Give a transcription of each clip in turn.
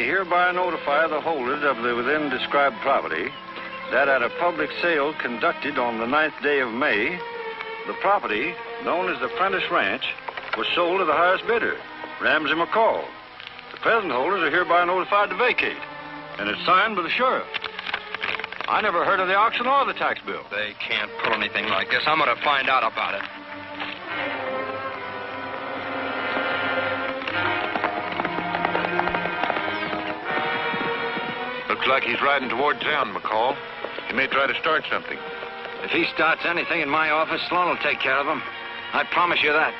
hereby notify the holders of the within described property that at a public sale conducted on the 9th day of May, the property, known as the Prentice Ranch, was sold to the highest bidder, Ramsey McCall. The present holders are hereby notified to vacate, and it's signed by the sheriff. I never heard of the auction or the tax bill. They can't pull anything like this. I'm going to find out about it. Looks like he's riding toward town, McCall. He may try to start something. If he starts anything in my office, Sloan will take care of him. I promise you that.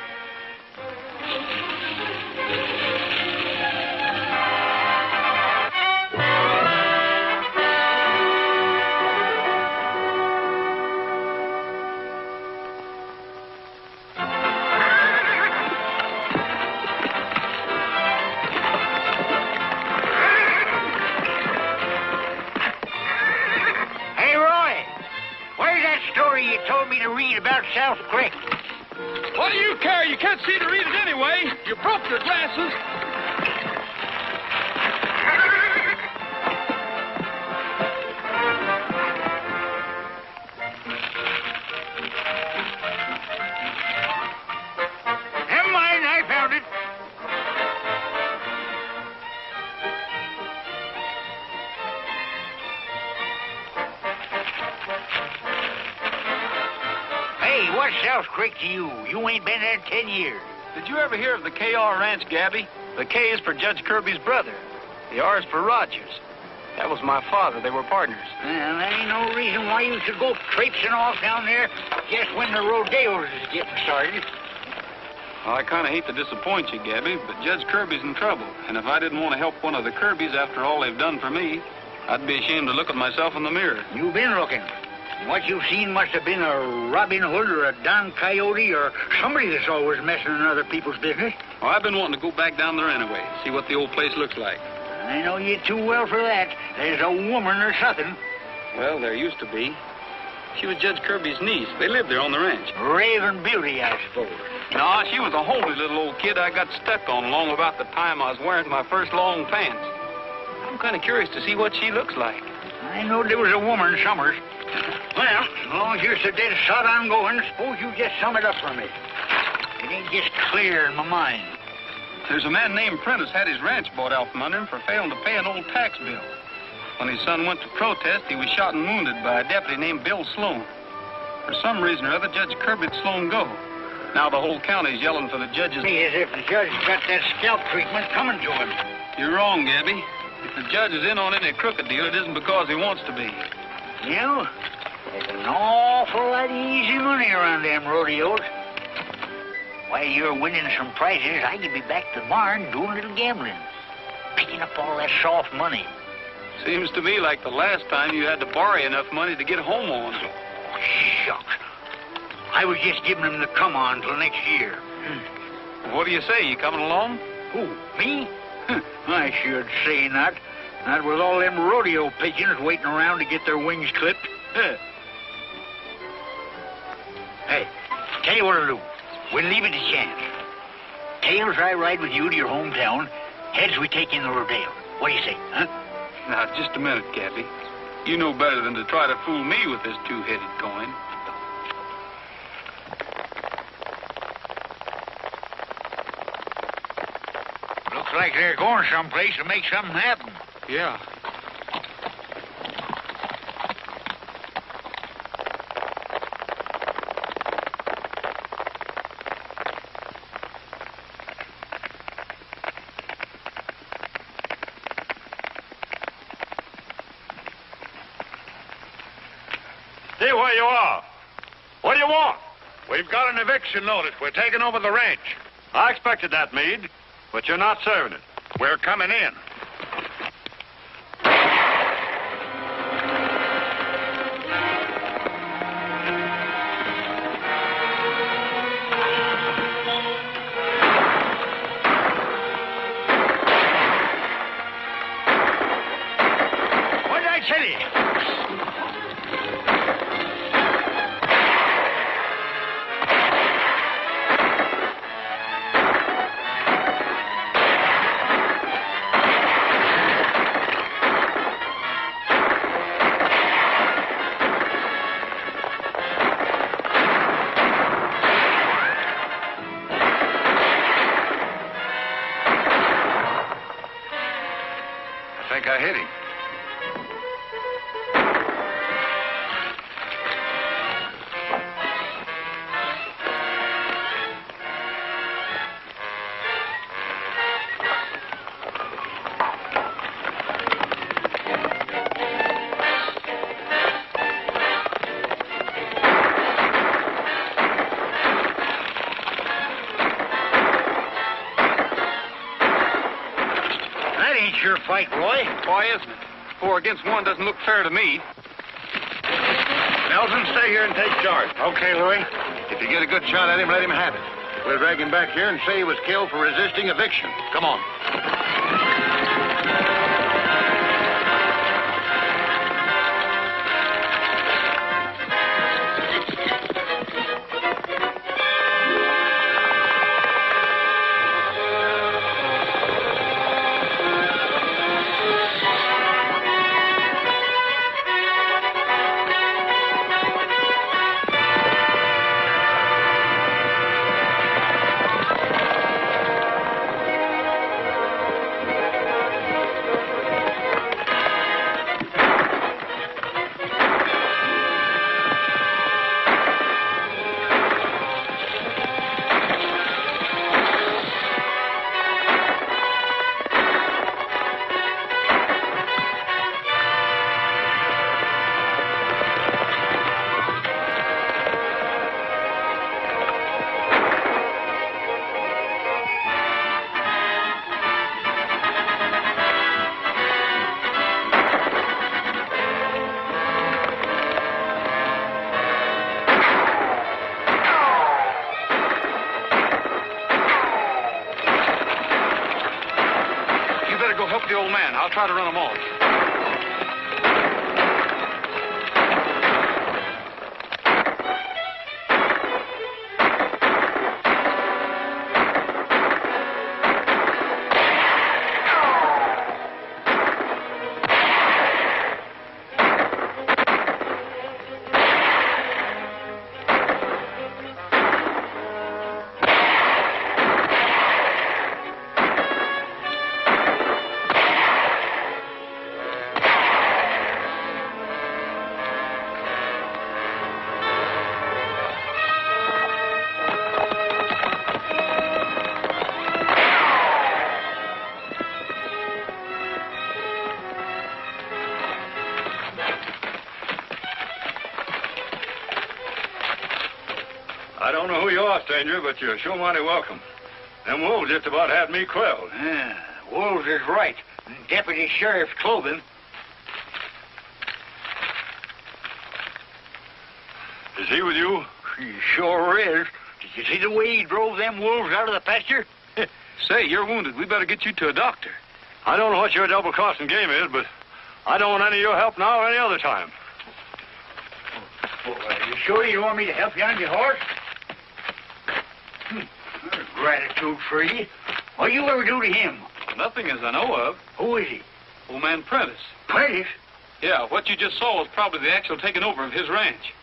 South Creek. What do you care? You can't see to read it anyway. You broke your glasses. Never mind, I found it. What's South Creek to you? You ain't been there 10 years. Did you ever hear of the KR Ranch, Gabby? The K is for Judge Kirby's brother. The R is for Rogers. That was my father. They were partners. Well, there ain't no reason why you should go traipsing off down there just when the rodeos is getting started. Well, I kind of hate to disappoint you, Gabby, but Judge Kirby's in trouble. And if I didn't want to help one of the Kirbys after all they've done for me, I'd be ashamed to look at myself in the mirror. You've been looking. What you've seen must have been a Robin Hood or a Don Coyote or somebody that's always messing in other people's business. Well, I've been wanting to go back down there anyway, see what the old place looks like. I know you too well for that. There's a woman or something. Well, there used to be. She was Judge Kirby's niece. They lived there on the ranch. Raven Beauty, I suppose. No, she was a homely little old kid I got stepped on along about the time I was wearing my first long pants. I'm kind of curious to see what she looks like. I know there was a woman, Summers. Well, as long as you're so dead shot on going, suppose you just sum it up for me. It ain't just clear in my mind. There's a man named Prentice had his ranch bought out from under him for failing to pay an old tax bill. When his son went to protest, he was shot and wounded by a deputy named Bill Sloan. For some reason or other, Judge Kirby let Sloan go. Now the whole county's yelling for the judge's... As if the judge got that scalp treatment coming to him. You're wrong, Gabby. If the judge is in on any crooked deal, it isn't because he wants to be. You know, there's an awful lot of easy money around them rodeos. While you're winning some prizes, I could be back tomorrow and doing a little gambling. Picking up all that soft money. Seems to me like the last time you had to borrow enough money to get home on. Oh, shucks. I was just giving them the come on till next year. What do you say? You coming along? Who, me? I should say not. Not with all them rodeo pigeons waiting around to get their wings clipped. Hey, tell you what I'll do. We'll leave it to chance. Tails, I ride with you to your hometown. Heads, we take in the rodeo. What do you say, huh? Now, just a minute, Gabby. You know better than to try to fool me with this two-headed coin. Looks like they're going someplace to make something happen. Yeah. Stay where you are. What do you want? We've got an eviction notice. We're taking over the ranch. I expected that, Meade, but you're not serving it. We're coming in. What did I tell you? I hit him. Your fight, Roy. Why isn't it? 4 against 1 doesn't look fair to me. Nelson, stay here and take charge. Okay, Louis. If you get a good shot at him, let him have it. We'll drag him back here and say he was killed for resisting eviction. Come on. The old man. I'll try to run him off. I don't know who you are, stranger, but you're sure mighty welcome. Them wolves just about had me quelled. Yeah, Wolves is right. Deputy Sheriff's clothing. Is he with you? He sure is. Did you see the way he drove them wolves out of the pasture? Say, you're wounded. We better get you to a doctor. I don't know what your double-crossing game is, but I don't want any of your help now or any other time. Oh, are you sure you want me to help you on your horse? There's gratitude for you. What you ever do to him? Nothing as I know of. Who is he? Old man Prentice. Prentice? Yeah, what you just saw was probably the actual taking over of his ranch.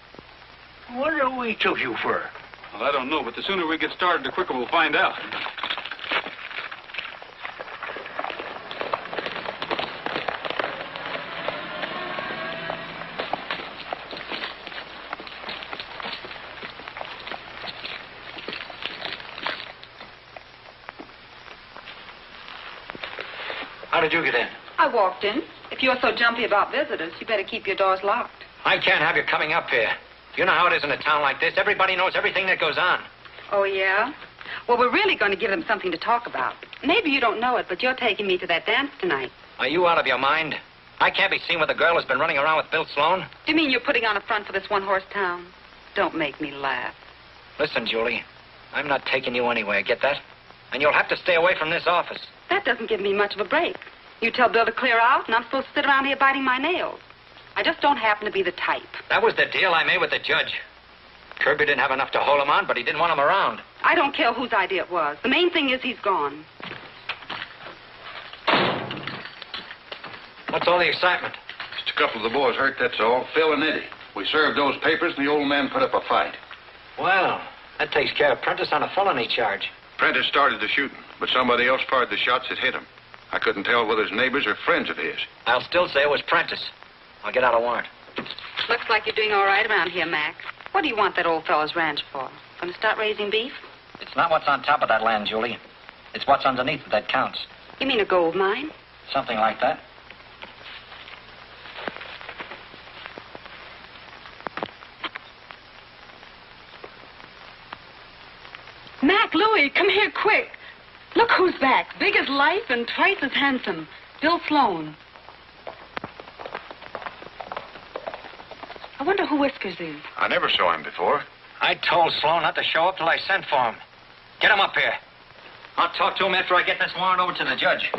What do we took you for? Well, I don't know, but the sooner we get started, the quicker we'll find out. How did you get in? I walked in. If you're so jumpy about visitors, you better keep your doors locked. I can't have you coming up here. You know how it is in a town like this. Everybody knows everything that goes on. Oh, yeah? Well, we're really going to give them something to talk about. Maybe you don't know it, but you're taking me to that dance tonight. Are you out of your mind? I can't be seen with a girl who's been running around with Bill Sloan. Do you mean you're putting on a front for this one-horse town? Don't make me laugh. Listen, Julie, I'm not taking you anywhere, get that? And you'll have to stay away from this office. That doesn't give me much of a break. You tell Bill to clear out, and I'm supposed to sit around here biting my nails. I just don't happen to be the type. That was the deal I made with the judge. Kirby didn't have enough to hold him on, but he didn't want him around. I don't care whose idea it was. The main thing is he's gone. What's all the excitement? Just a couple of the boys hurt, that's all. Phil and Eddie. We served those papers, and the old man put up a fight. Well, that takes care of Prentice on a felony charge. Prentice started the shooting, but somebody else fired the shots that hit him. I couldn't tell whether his neighbors or friends of his. I'll still say it was Prentice. I'll get out a warrant. Looks like you're doing all right around here, Mac. What do you want that old fellow's ranch for? Going to start raising beef? It's not what's on top of that land, Julie. It's what's underneath it that counts. You mean a gold mine? Something like that. Mac, Louie, come here quick. Look who's back. Big as life and twice as handsome. Bill Sloan. I wonder who Whiskers is. I never saw him before. I told Sloan not to show up till I sent for him. Get him up here. I'll talk to him after I get this warrant over to the judge.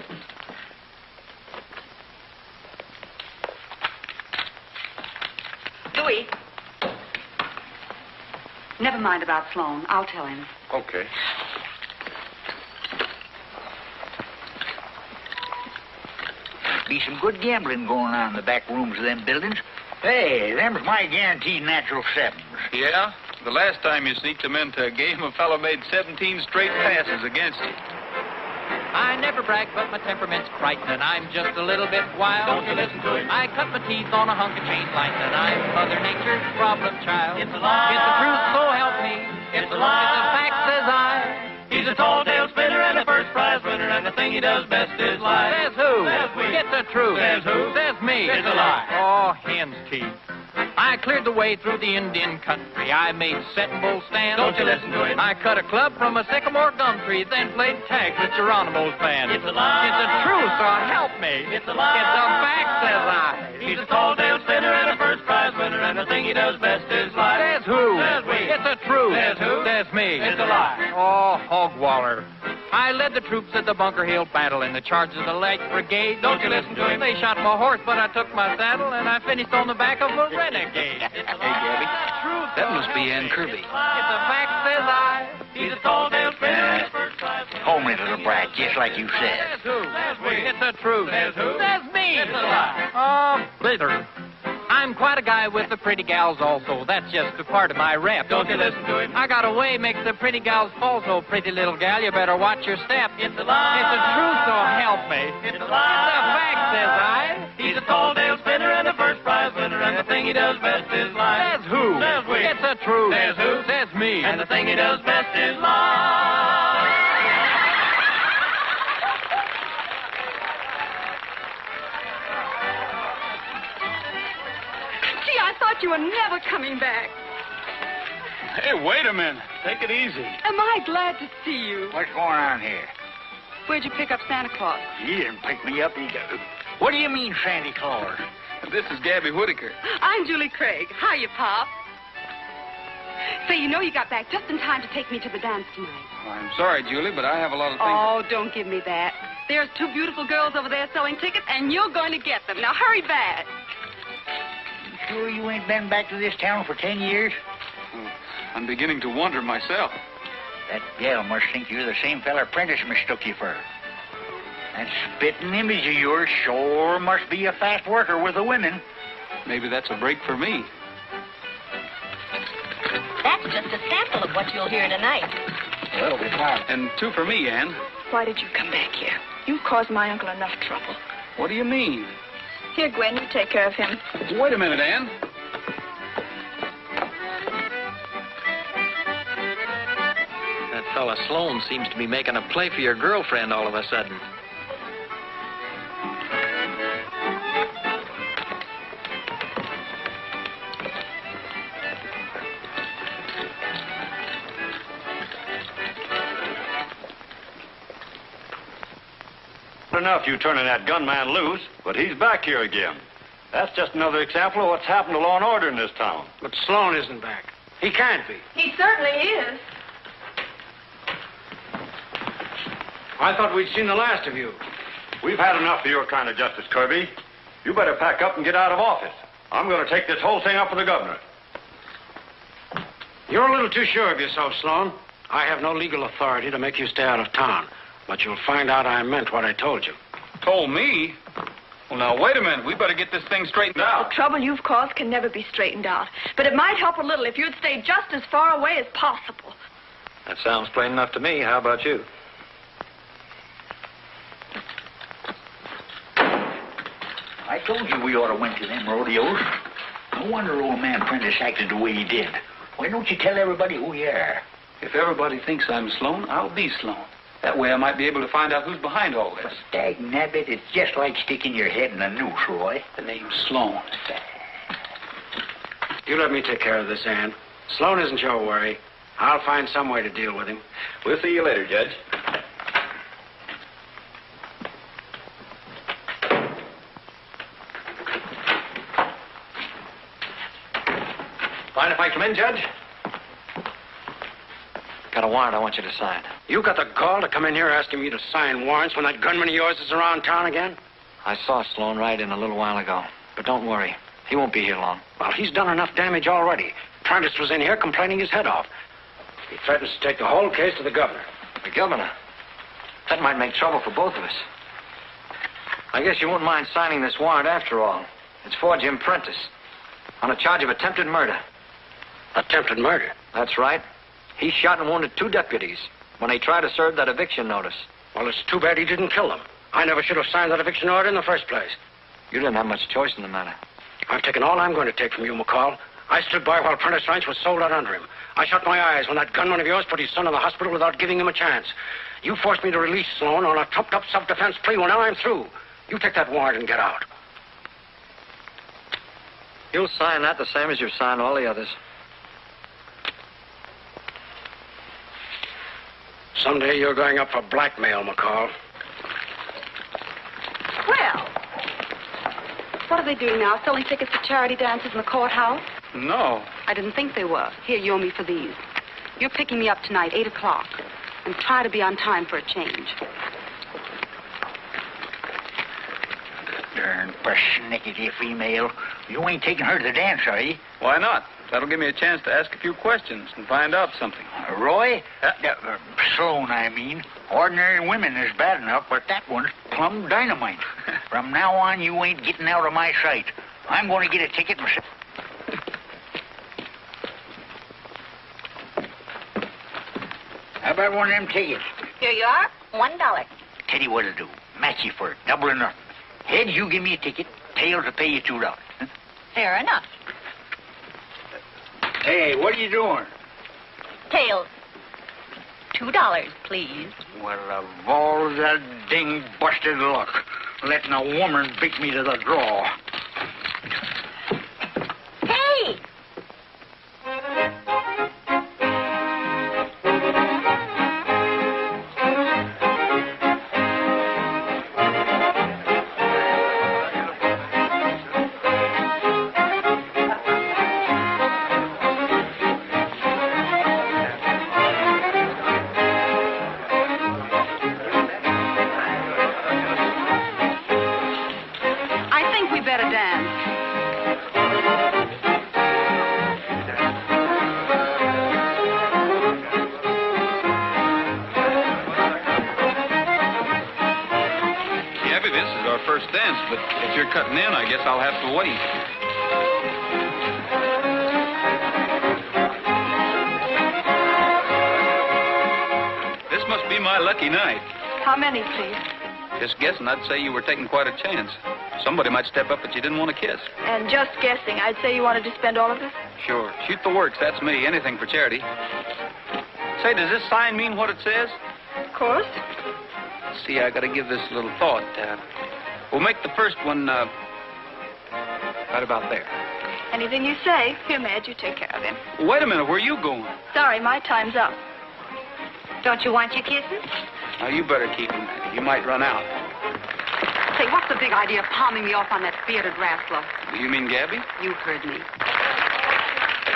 Louie. Never mind about Sloan. I'll tell him. Okay. Be some good gambling going on in the back rooms of them buildings. Hey, them's my guaranteed natural sevens. Yeah? The last time you sneaked him into a game, a fellow made 17 straight passes against you. I never brag, but my temperament's frightening. I'm just a little bit wild. Don't you listen to him. I cut my teeth on a hunk of chain lightning. I'm Mother Nature's problem child. It's a lie. It's the truth, so help me. It's a lie. It's a fact, says I. He's a tall tale spinner and a first prize winner, and the thing he does best is lie. Says who? Says we. Get the truth. Says who? Says me. It's a lie. Oh, hen's teeth. I cleared the way through the Indian country. I made setting bull stands. Don't you listen to him. I cut a club from a sycamore gum tree, then played tag with Geronimo's band. It's a lie. It's the truth, so help me. It's a lie. It's a fact, says I. He's a tall tale spinner and a first prize winner, and the thing he does best is lie. Says who? Says we. It's the truth. Says who? Says me. It's a lie. Oh, hogwaller. I led the troops at the Bunker Hill battle in the charge of the Light Brigade. Don't you listen to him. They shot my horse, but I took my saddle, and I finished on the back of a renegade. Hey, Gabby. Truth, That so must be help Ann me. Kirby. It's a fact, says I. He's a tall tale spinner and a first prize winner. Homely little brat, just like you said. Says who? Says we. It's the truth. Says who? Says me. It's a lie. Oh, blither. I'm quite a guy with the pretty gals also. That's just a part of my rep. Don't you listen to him. I got a way makes the pretty gals fall, so pretty little gal, you better watch your step. It's a lie. It's the truth, so help me. It's a lie. It's a fact, says I. He's a tall tale spinner and a first prize winner, and the thing he does best is lie. Says who? Says we. It's the truth. Says who? Says me. And the thing he does best is lie. Gee, I thought you were never coming back. Hey, wait a minute. Take it easy. Am I glad to see you? What's going on here? Where'd you pick up Santa Claus? He didn't pick me up either. What do you mean, Santa Claus? This is Gabby Whitaker. I'm Julie Craig. Hiya, Pop. Say, you know you got back just in time to take me to the dance tonight. I'm sorry, Julie, but I have a lot of things. Oh, don't give me that. There's two beautiful girls over there selling tickets, and you're going to get them. Now, hurry back. You sure you ain't been back to this town for 10 years? I'm beginning to wonder myself. That gal must think you're the same fella Prentice mistook you for. That spitting image of yours sure must be a fast worker with the women. Maybe that's a break for me. That's just a sample of what you'll hear tonight. Well, it'll be fine. And two for me, Ann. Why did you come back here? You caused my uncle enough trouble. What do you mean? Here, Gwen, you take care of him. Wait a minute, Ann. That fella Sloan seems to be making a play for your girlfriend all of a sudden. Enough you turning that gunman loose, but he's back here again. That's just another example of what's happened to law and order in this town. But Sloan isn't back. He can't be. He certainly is. I thought we'd seen the last of you. We've had enough of your kind of justice, Kirby. You better pack up and get out of office. I'm going to take this whole thing up with the governor. You're a little too sure of yourself, Sloan. I have no legal authority to make you stay out of town. But you'll find out I meant what I told you. Told me? Well, now, wait a minute. We better get this thing straightened out. The trouble you've caused can never be straightened out. But it might help a little if you'd stay just as far away as possible. That sounds plain enough to me. How about you? told you we ought to went to them rodeos. No wonder old man Prentice acted the way he did. Why don't you tell everybody who you are? If everybody thinks I'm Sloan, I'll be Sloan. That way I might be able to find out who's behind all this. But dag nabbit, it's just like sticking your head in a noose, Roy. The name's Sloan. You let me take care of this, Ann. Sloan isn't your worry. I'll find some way to deal with him. We'll see you later, Judge. Mind if I come in, Judge? Got a warrant I want you to sign. You got the gall to come in here asking me to sign warrants when that gunman of yours is around town again? I saw Sloan ride in a little while ago. But don't worry. He won't be here long. Well, he's done enough damage already. Prentice was in here complaining his head off. He threatens to take the whole case to the governor. The governor? That might make trouble for both of us. I guess you wouldn't mind signing this warrant after all. It's for Jim Prentice. On a charge of attempted murder. Attempted murder? That's right. He shot and wounded 2 deputies when they tried to serve that eviction notice. Well, it's too bad he didn't kill them. I never should have signed that eviction order in the first place. You didn't have much choice in the matter. I've taken all I'm going to take from you, McCall. I stood by while Prentice Ranch was sold out under him. I shut my eyes when that gunman of yours put his son in the hospital without giving him a chance. You forced me to release Sloan on a trumped-up self-defense plea. Well, now I'm through. You take that warrant and get out. You'll sign that the same as you've signed all the others. Someday you're going up for blackmail, McCall. Well, what are they doing now? Selling tickets to charity dances in the courthouse? No. I didn't think they were. Here, you owe me for these. You're picking me up tonight, 8 o'clock. And try to be on time for a change. Darn persnickety female. You ain't taking her to the dance, are you? Why not? That'll give me a chance to ask a few questions and find out something. Roy? Sloan, I mean. Ordinary women is bad enough, but that one's plumb dynamite. From now on, you ain't getting out of my sight. I'm going to get a ticket myself. How about one of them tickets? Here you are. $1. Tell you what'll do. Match you for it. Double or nothing. Heads, you give me a ticket. Tails will pay you $2. Fair enough. Hey, what are you doing? Tails. $2, please. Well, of all that ding busted luck, letting a woman beat me to the draw. Hey! But if you're cutting in, I guess I'll have to wait. This must be my lucky night. How many, please? Just guessing, I'd say you were taking quite a chance. Somebody might step up that you didn't want to kiss. And just guessing, I'd say you wanted to spend all of this? Sure. Shoot the works, that's me. Anything for charity. Say, does this sign mean what it says? Of course. See, I got to give this a little thought. We'll make the first one, right about there. Anything you say. Here, Madge, you take care of him. Wait a minute, where are you going? Sorry, my time's up. Don't you want your kisses? Now, you better keep them. You might run out. Say, what's the big idea of palming me off on that bearded rascal? You mean Gabby? You heard me.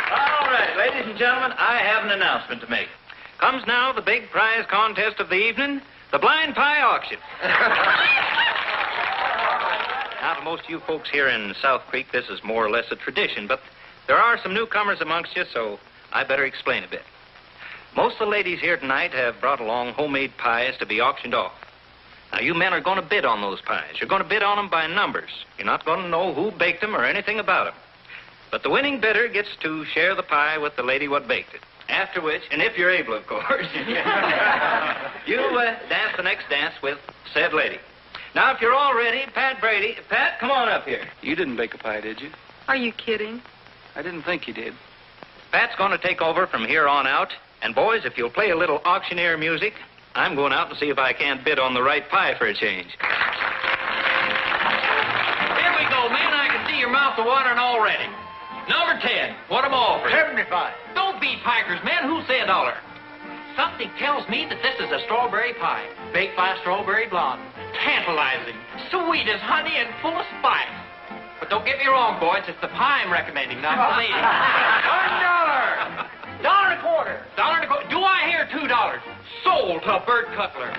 All right, ladies and gentlemen, I have an announcement to make. Comes now the big prize contest of the evening, the blind pie auction. Now, to most of you folks here in South Creek, this is more or less a tradition, but there are some newcomers amongst you, so I better explain a bit. Most of the ladies here tonight have brought along homemade pies to be auctioned off. Now, you men are going to bid on those pies. You're going to bid on them by numbers. You're not going to know who baked them or anything about them. But the winning bidder gets to share the pie with the lady what baked it. After which, and if you're able, of course, you dance the next dance with said lady. Now, if you're all ready, Pat Brady. Pat, come on up here. You didn't bake a pie, did you? Are you kidding? I didn't think you did. Pat's going to take over from here on out. And, boys, if you'll play a little auctioneer music, I'm going out and see if I can't bid on the right pie for a change. Here we go, man. I can see your mouth watering already. Number 10. What am I offering? 75. Don't be pikers, man. Who said $1? Something tells me that this is a strawberry pie, baked by a strawberry blonde. Tantalizing, sweet as honey, and full of spice. But don't get me wrong, boys. It's the pie I'm recommending, not the lady. $1. $1.25. $1.25. Do I hear $2? Sold to Bert Cutler.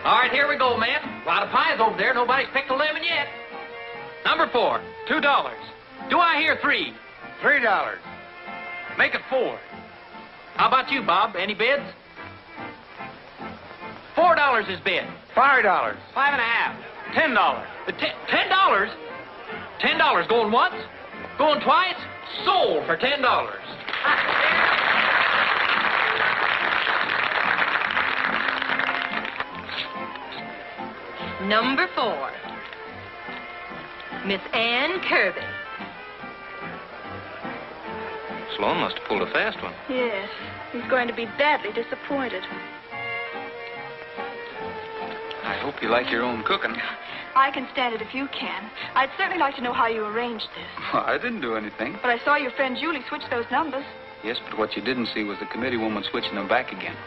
All right, here we go, man. A lot of pies over there. Nobody's picked a lemon yet. Number 4, $2. Do I hear 3? $3. Make it 4. How about you, Bob? Any bids? $4 is bid. $5. 5.5. $10. $10? $10 going once? Going twice? Sold for $10. Number 4, Miss Ann Kirby. Sloan must have pulled a fast one. Yes, he's going to be badly disappointed. I hope you like your own cooking. I can stand it if you can. I'd certainly like to know how you arranged this. Well, I didn't do anything. But I saw your friend Julie switch those numbers. Yes, but what you didn't see was the committee woman switching them back again.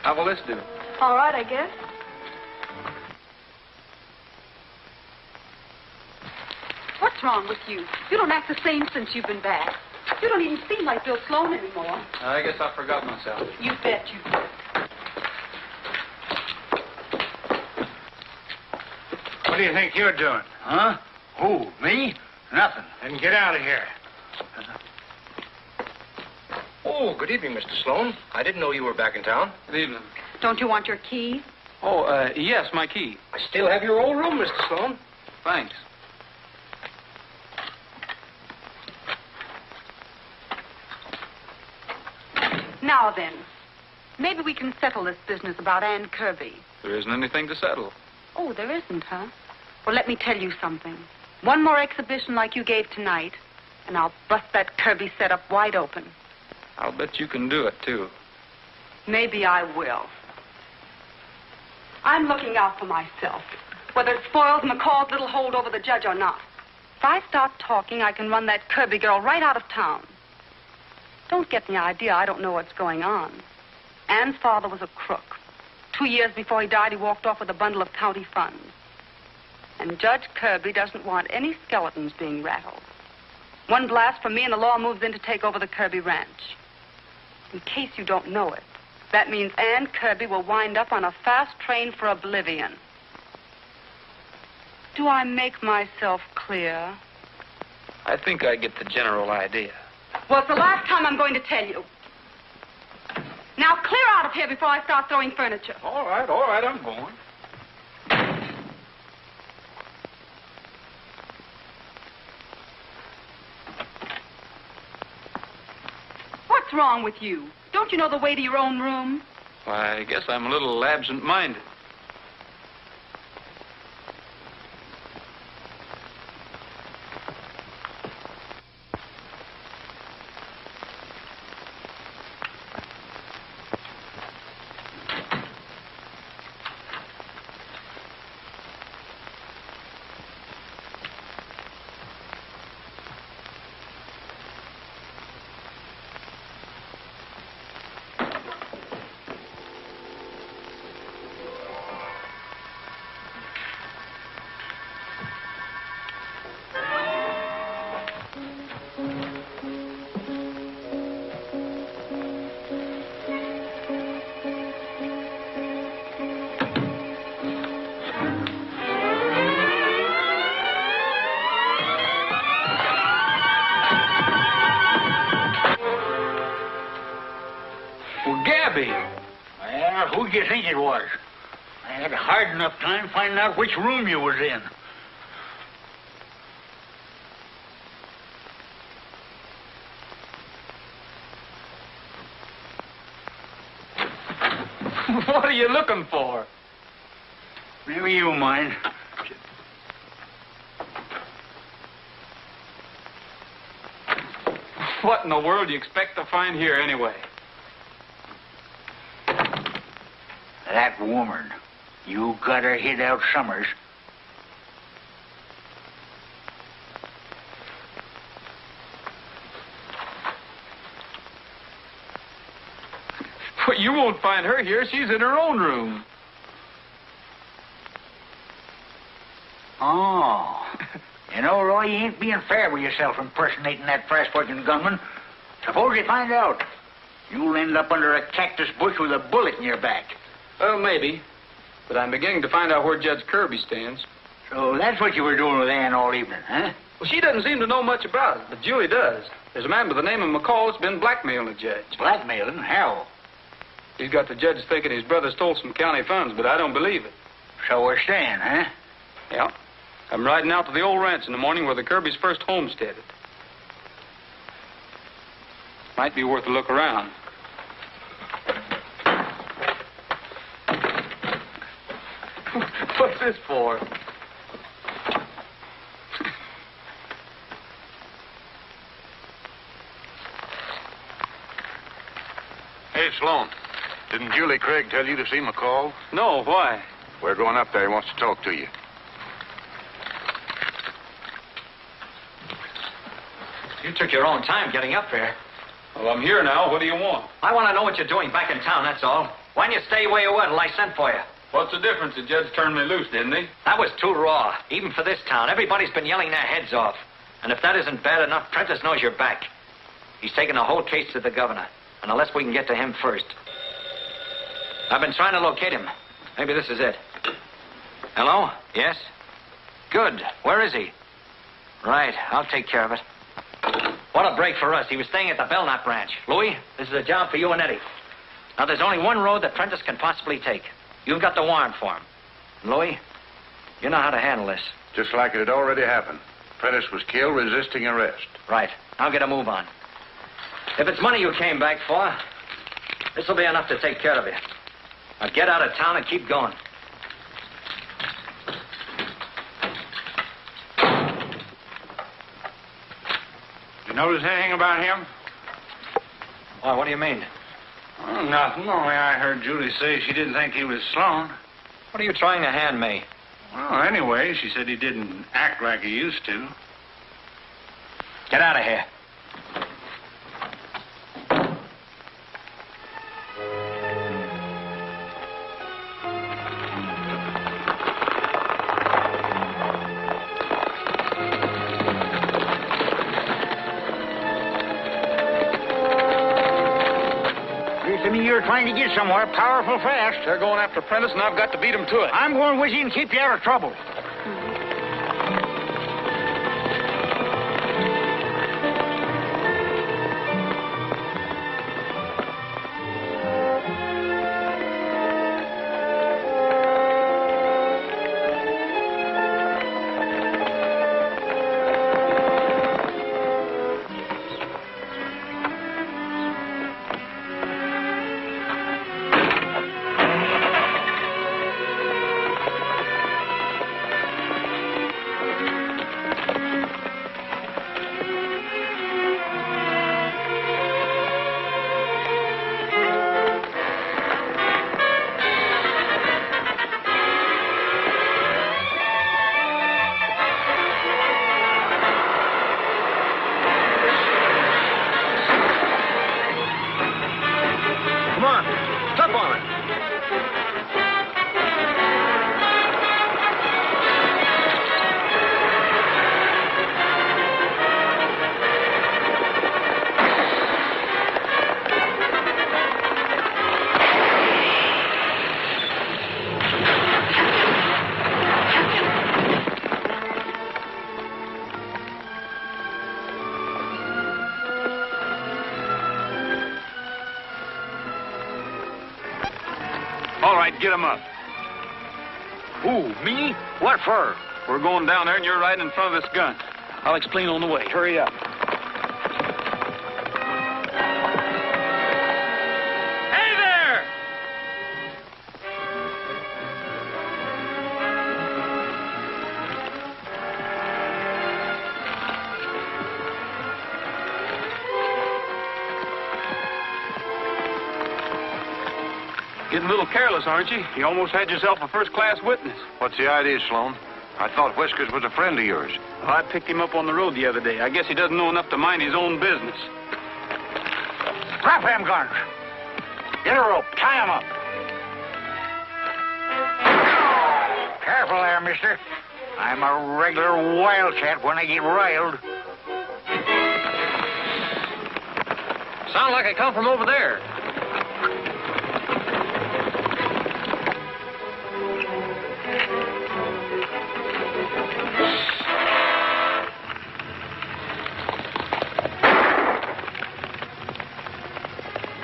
How will this do? All right, I guess. What's wrong with you? You don't act the same since you've been back. You don't even seem like Bill Sloan anymore. I guess I forgot myself. You bet you did. What do you think you're doing? Huh? Who? Me? Nothing. Then get out of here. Oh, good evening, Mr. Sloan. I didn't know you were back in town. Good evening. Don't you want your key? Oh, yes, my key. I still have your old room, Mr. Sloan. Thanks. Now then, maybe we can settle this business about Ann Kirby. There isn't anything to settle. Oh, there isn't, huh? Well, let me tell you something. One more exhibition like you gave tonight, and I'll bust that Kirby setup wide open. I'll bet you can do it, too. Maybe I will. I'm looking out for myself, whether it spoils McCall's little hold over the judge or not. If I start talking, I can run that Kirby girl right out of town. Don't get the idea I don't know what's going on. Ann's father was a crook. 2 years before he died, he walked off with a bundle of county funds. And Judge Kirby doesn't want any skeletons being rattled. One blast from me and the law moves in to take over the Kirby ranch. In case you don't know it, that means Ann Kirby will wind up on a fast train for oblivion. Do I make myself clear? I think I get the general idea. Well, it's the last time I'm going to tell you. Now clear out of here before I start throwing furniture. All right, I'm going. What's wrong with you? Don't you know the way to your own room? Why, I guess I'm a little absent-minded. Well, who'd you think it was? I had a hard enough time finding out which room you was in. What are you looking for? Never you mind. What in the world do you expect to find here anyway? That woman. You got her hid out summers. Well, you won't find her here. She's in her own room. Oh. You know, Roy, you ain't being fair with yourself impersonating that fast-working gunman. Suppose you find out. You'll end up under a cactus bush with a bullet in your back. Well, maybe. But I'm beginning to find out where Judge Kirby stands. So that's what you were doing with Ann all evening, huh? Well, she doesn't seem to know much about it, but Julie does. There's a man by the name of McCall that's been blackmailing the judge. Blackmailing? How? He's got the judge thinking his brother stole some county funds, but I don't believe it. So we're staying, huh? Yeah. I'm riding out to the old ranch in the morning where the Kirbys first homesteaded. Might be worth a look around. What's this for? Hey, Sloan. Didn't Julie Craig tell you to see McCall? No, why? We're going up there. He wants to talk to you. You took your own time getting up here. Well, I'm here now. What do you want? I want to know what you're doing back in town, that's all. Why didn't you stay where you were till I sent for you? What's the difference? The judge turned me loose, didn't he? That was too raw, even for this town. Everybody's been yelling their heads off. And if that isn't bad enough, Prentice knows you're back. He's taking the whole case to the governor. And unless we can get to him first. I've been trying to locate him. Maybe this is it. Hello? Yes? Good. Where is he? Right. I'll take care of it. What a break for us. He was staying at the Belknap Ranch. Louis, this is a job for you and Eddie. Now, there's only one road that Prentice can possibly take. You've got the warrant for him. Louis, you know how to handle this. Just like it had already happened. Prentice was killed resisting arrest. Right. I'll get a move on. If it's money you came back for, this will be enough to take care of you. Now get out of town and keep going. You notice anything about him? Why, what do you mean? Oh, nothing. Only I heard Julie say she didn't think he was Sloan. What are you trying to hand me? Well, anyway, she said he didn't act like he used to. Get out of here. You're trying to get somewhere powerful fast. They're going after Prentice, and I've got to beat him to it. I'm going with you and keep you out of trouble. All right, get him up. Who, me? What for? We're going down there, and you're riding in front of this gun. I'll explain on the way. Hurry up. Hey there! Getting a little careless, aren't you? You almost had yourself a first-class witness. What's the idea, Sloan? I thought Whiskers was a friend of yours. Well, I picked him up on the road the other day. I guess he doesn't know enough to mind his own business. Drop them guns. Get a rope. Tie him up. Careful there, mister. I'm a regular wildcat when I get riled. Sound like I come from over there.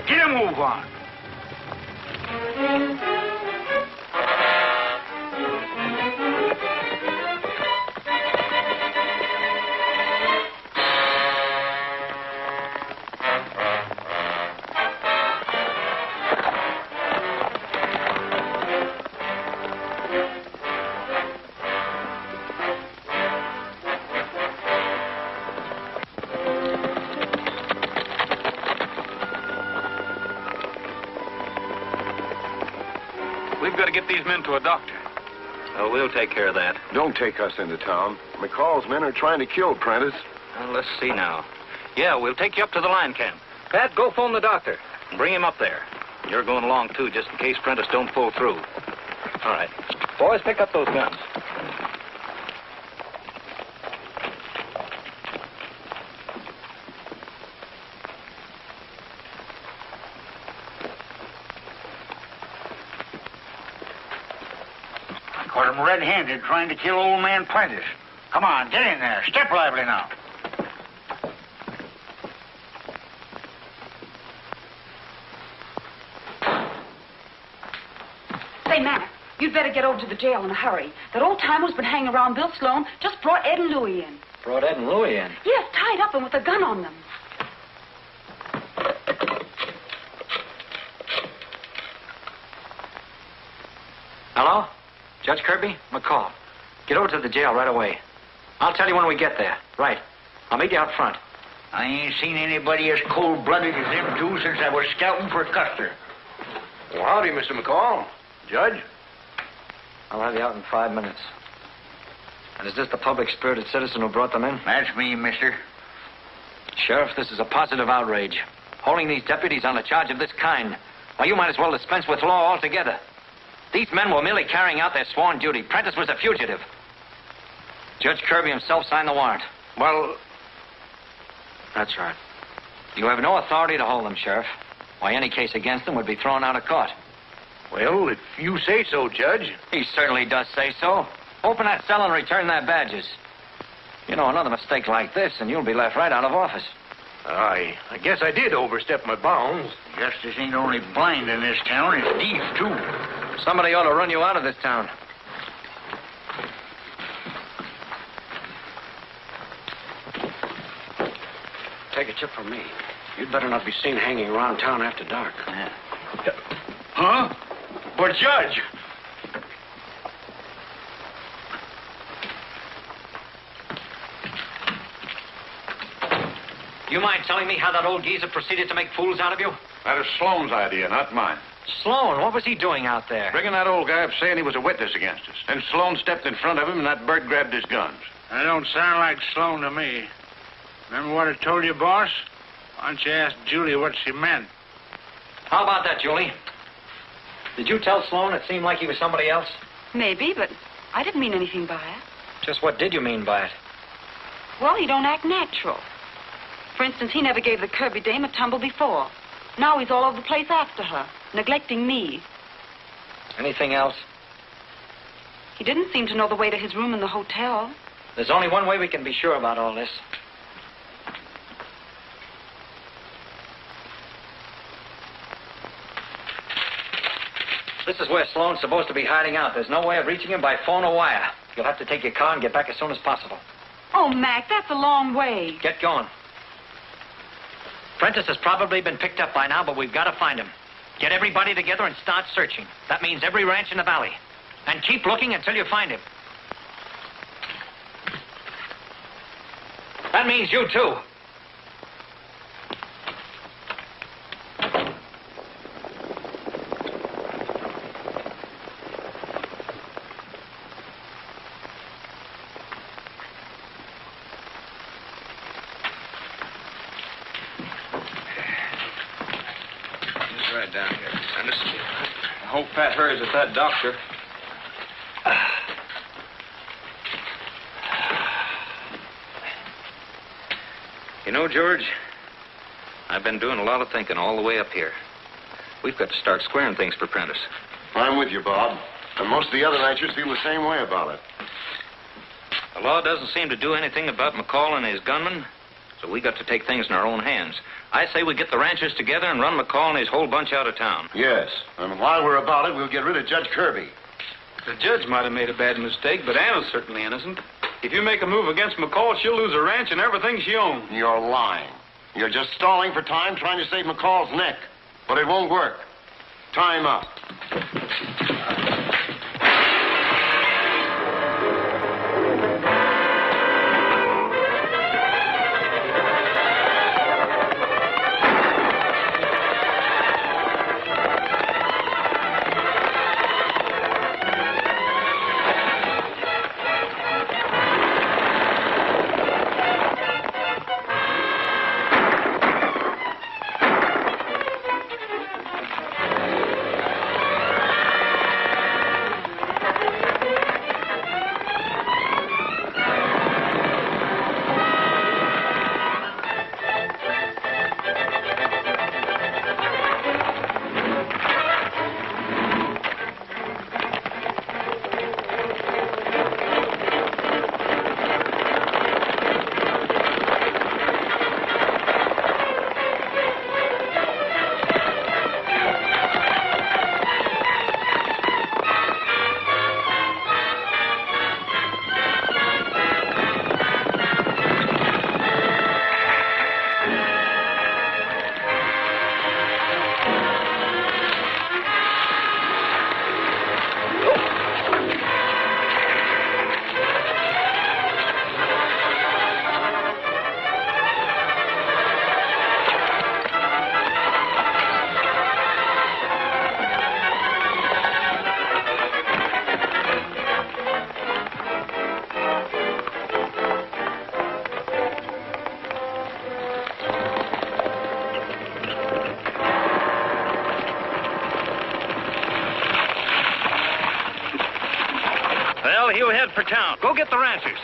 Get a move on. We've got to get these men to a doctor. Oh, we'll take care of that. Don't take us into town. McCall's men are trying to kill Prentice. Well, let's see now. Yeah, we'll take you up to the line camp. Pat, go phone the doctor and bring him up there. You're going along, too, just in case Prentice don't pull through. All right. Boys, pick up those guns. Caught him red-handed trying to kill old man Prentice. Come on, get in there. Step lively now. Say, Mac, you'd better get over to the jail in a hurry. That old-timer's been hanging around Bill Sloan, just brought Ed and Louie in. Brought Ed and Louie in? Yes, tied up and with a gun on them. Hello? Judge Kirby? McCall. Get over to the jail right away. I'll tell you when we get there. Right. I'll meet you out front. I ain't seen anybody as cold-blooded as them two since I was scouting for Custer. Well, howdy, Mr. McCall. Judge? I'll have you out in 5 minutes. And is this the public-spirited citizen who brought them in? That's me, mister. Sheriff, this is a positive outrage. Holding these deputies on a charge of this kind. Why, you might as well dispense with law altogether. These men were merely carrying out their sworn duty. Prentice was a fugitive. Judge Kirby himself signed the warrant. Well, that's right. You have no authority to hold them, Sheriff. Why, any case against them would be thrown out of court. well, if you say so, Judge. He certainly does say so. Open that cell and return their badges. You know, another mistake like this, and you'll be left right out of office. I guess I did overstep my bounds. Justice ain't only blind in this town, it's deep, too. Somebody ought to run you out of this town. Take a tip from me. You'd better not be seen hanging around town after dark. Yeah. Huh? But, Judge... You mind telling me how that old geezer proceeded to make fools out of you? That is Sloan's idea, not mine. Sloan, what was he doing out there? Bringing that old guy up saying he was a witness against us. Then Sloan stepped in front of him and that bird grabbed his guns. That don't sound like Sloan to me. Remember what I told you, boss? Why don't you ask Julie what she meant? How about that, Julie? Did you tell Sloan it seemed like he was somebody else? Maybe, but I didn't mean anything by it. Just what did you mean by it? Well, he don't act natural. For instance, he never gave the Kirby dame a tumble before. Now he's all over the place after her, neglecting me. Anything else? He didn't seem to know the way to his room in the hotel. There's only one way we can be sure about all this. This is where Sloan's supposed to be hiding out. There's no way of reaching him by phone or wire. You'll have to take your car and get back as soon as possible. Oh, Mac, that's a long way. Get going. Prentice has probably been picked up by now, but we've got to find him. Get everybody together and start searching. That means every ranch in the valley. And keep looking until you find him. That means you, too. Right down here. I hope Pat hurries with that doctor. You know, George, I've been doing a lot of thinking all the way up here. We've got to start squaring things for Prentice. I'm with you, Bob. And most of the other ranchers feel the same way about it. The law doesn't seem to do anything about McCall and his gunmen, so we got to take things in our own hands. I say we get the ranchers together and run McCall and his whole bunch out of town. Yes, and while we're about it, we'll get rid of Judge Kirby. The judge might have made a bad mistake, but Anna's certainly innocent. If you make a move against McCall, she'll lose her ranch and everything she owns. You're lying. You're just stalling for time trying to save McCall's neck. But it won't work. Time up. Well, he'll head for town. Go get the ranchers.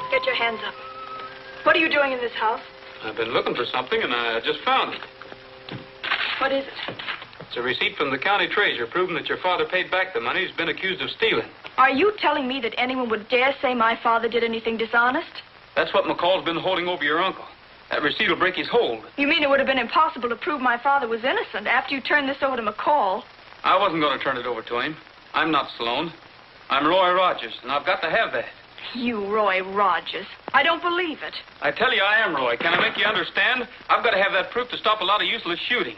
Get your hands up. What are you doing in this house? I've been looking for something, and I just found it. What is it? It's a receipt from the county treasurer proving that your father paid back the money he's been accused of stealing. Are you telling me that anyone would dare say my father did anything dishonest? That's what McCall's been holding over your uncle. That receipt will break his hold. You mean it would have been impossible to prove my father was innocent after you turned this over to McCall? I wasn't going to turn it over to him. I'm not Sloan. I'm Roy Rogers, and I've got to have that. You, Roy Rogers. I don't believe it. I tell you I am, Roy. Can I make you understand? I've got to have that proof to stop a lot of useless shooting.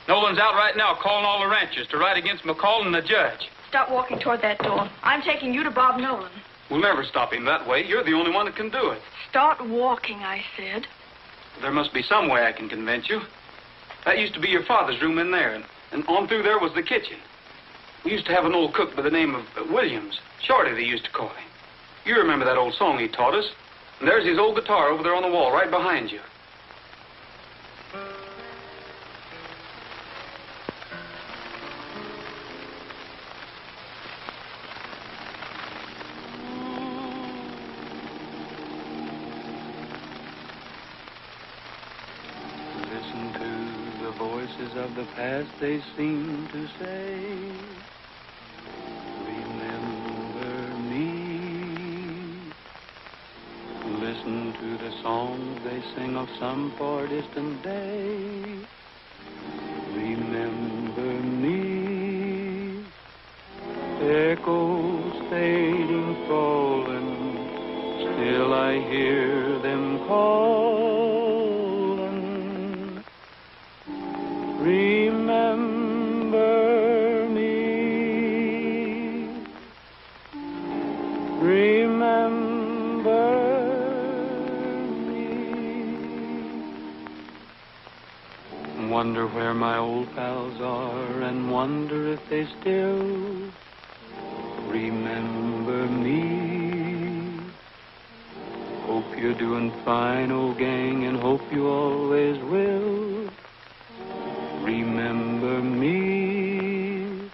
Nolan's out right now calling all the ranchers to write against McCall and the judge. Stop walking toward that door. I'm taking you to Bob Nolan. We'll never stop him that way. You're the only one that can do it. Start walking, I said. There must be some way I can convince you. That used to be your father's room in there, and on through there was the kitchen. We used to have an old cook by the name of Williams. Shorty, they used to call him. You remember that old song he taught us? And there's his old guitar over there on the wall, right behind you. Listen to the voices of the past, they seem to say, remember me. Listen to the songs they sing of some far distant day. Remember me. Echoes fading, falling, still I hear them calling. Remember me. Remember me. Wonder where my old pals are, and wonder if they still remember me. Hope you're doing fine, old gang, and hope you always will. Remember me.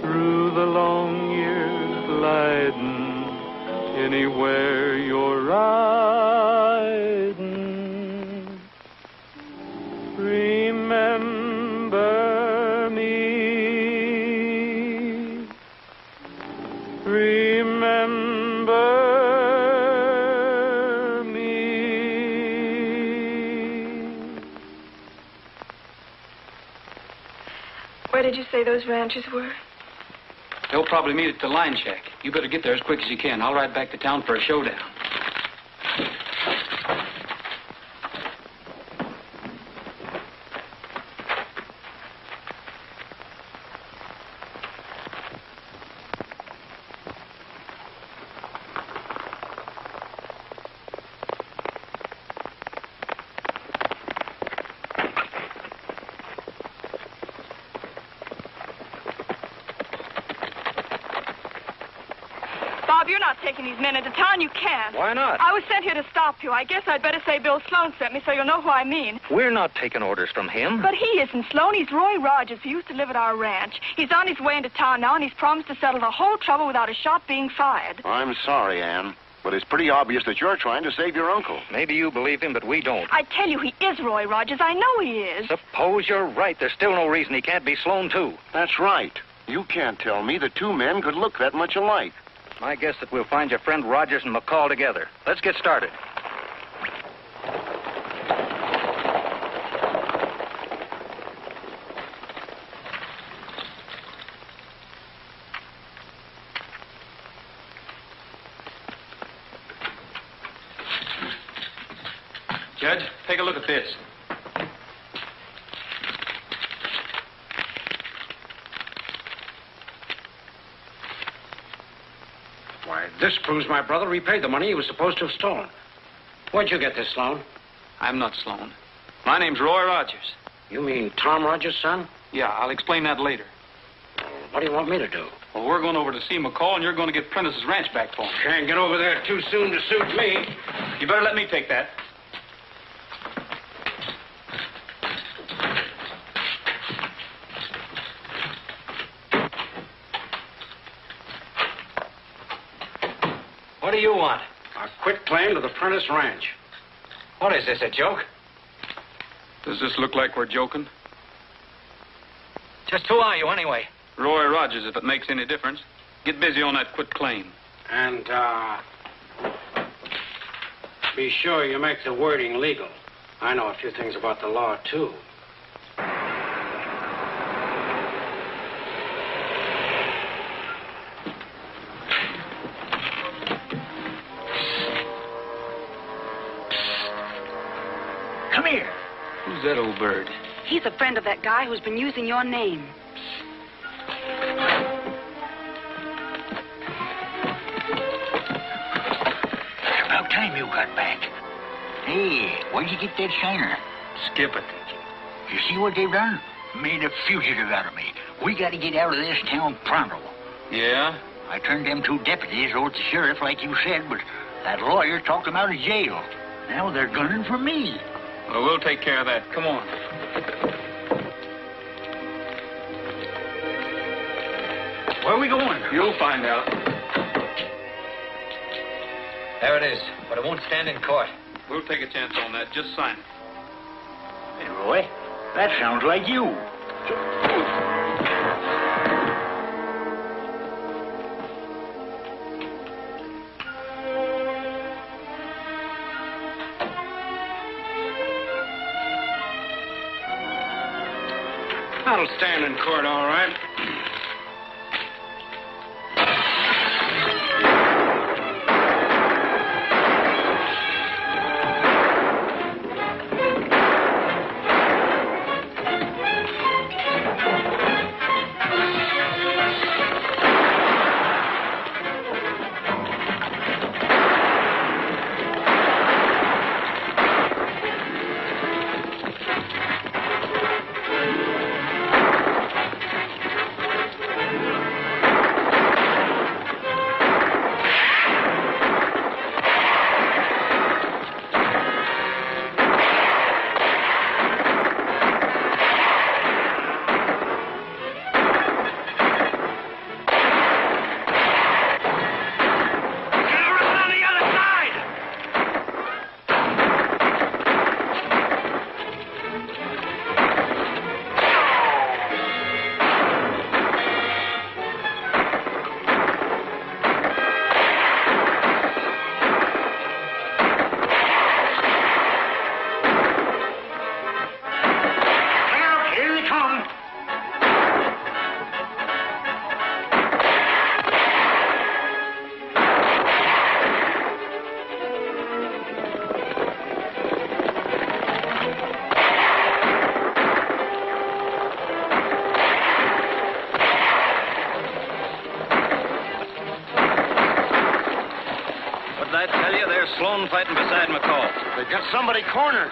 Through the long years gliding, anywhere you're riding. Remember me. Remember me. Where did you say those ranches were? They'll probably meet at the line shack. You better get there as quick as you can. I'll ride back to town for a showdown. Bob, you're not taking these men into town. You can't. Why not? I was sent here to stop you. I guess I'd better say Bill Sloan sent me so you'll know who I mean. We're not taking orders from him. But he isn't, Sloan. He's Roy Rogers, who used to live at our ranch. He's on his way into town now, and he's promised to settle the whole trouble without a shot being fired. I'm sorry, Ann, but it's pretty obvious that you're trying to save your uncle. Maybe you believe him, but we don't. I tell you, he is Roy Rogers. I know he is. Suppose you're right. There's still no reason he can't be Sloan, too. That's right. You can't tell me the two men could look that much alike. My guess that we'll find your friend Rogers and McCall together. Let's get started. Judge, take a look at this. Why, this proves my brother repaid the money he was supposed to have stolen. Where'd you get this, Sloan? I'm not Sloan. My name's Roy Rogers. You mean Tom Rogers' son? Yeah, I'll explain that later. Well, what do you want me to do? Well, we're going over to see McCall, and you're going to get Prentice's ranch back for him. Can't get over there too soon to suit me. You better let me take that. What do you want? A quit claim to the Prentice Ranch. What is this, a joke? Does this look like we're joking? Just who are you, anyway? Roy Rogers, if it makes any difference. Get busy on that quit claim. And, be sure you make the wording legal. I know a few things about the law, too. Come here. Who's that old bird? He's a friend of that guy who's been using your name. It's about time you got back. Hey, where'd you get that shiner? Skip it. You see what they've done? Made a fugitive out of me. We got to get out of this town pronto. Yeah? I turned them 2 deputies over to the sheriff like you said, but that lawyer talked them out of jail. Now they're gunning for me. Well, we'll take care of that. Come on. Where are we going? You'll find out. There it is, but it won't stand in court. We'll take a chance on that. Just sign it. Hey, Roy, that sounds like you. That'll stand in court, all right. Sloan fighting beside McCall. They've got somebody cornered.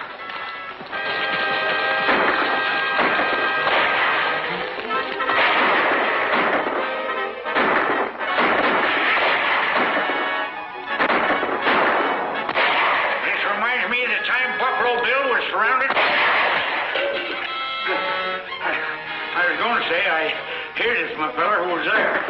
This reminds me of the time Buffalo Bill was surrounded. I was going to say, I heard it from a feller who was there.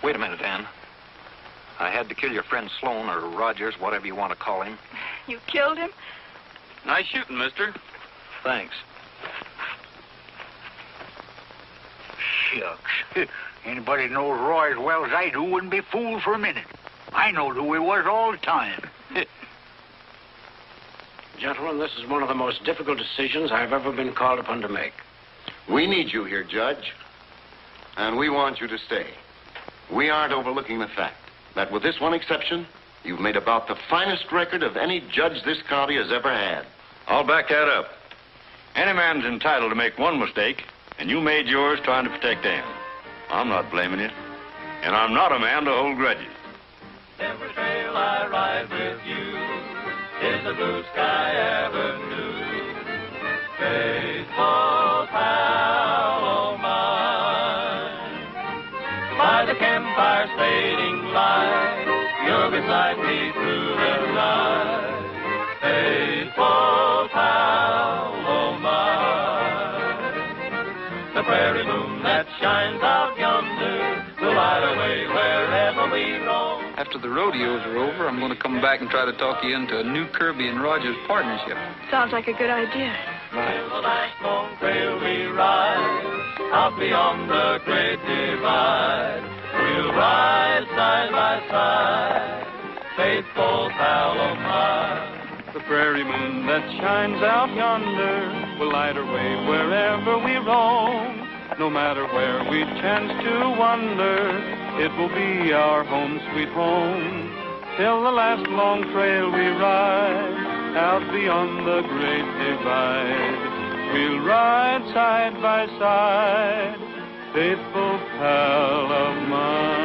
Wait a minute, Ann. I had to kill your friend Sloan, or Rogers, whatever you want to call him. You killed him? Nice shooting, mister. Thanks. Shucks. Anybody that knows Roy as well as I do wouldn't be fooled for a minute. I knowed who he was all the time. Gentlemen, this is one of the most difficult decisions I've ever been called upon to make. We need you here, Judge. And we want you to stay. We aren't overlooking the fact that with this one exception, you've made about the finest record of any judge this county has ever had. I'll back that up. Any man's entitled to make one mistake, and you made yours trying to protect them. I'm not blaming you. And I'm not a man to hold grudges. Every trail I ride with you is a blue sky avenue. Faithful pal of mine. By the campire's fading light, you're beside me through the night. Faithful pal of mine. The prairie moon that shines out yonder will light away wherever we roam. After the rodeos are over, I'm going to come back and try to talk you into a new Kirby and Rogers partnership. Sounds like a good idea. Right. The last long trail we ride, out beyond the great divide. We'll ride side by side, faithful pal of mine. The prairie moon that shines out yonder will light our way wherever we roam. No matter where we chance to wander, it will be our home, sweet home. Till the last long trail we ride, out beyond the great divide. We'll ride side by side, faithful pal of mine.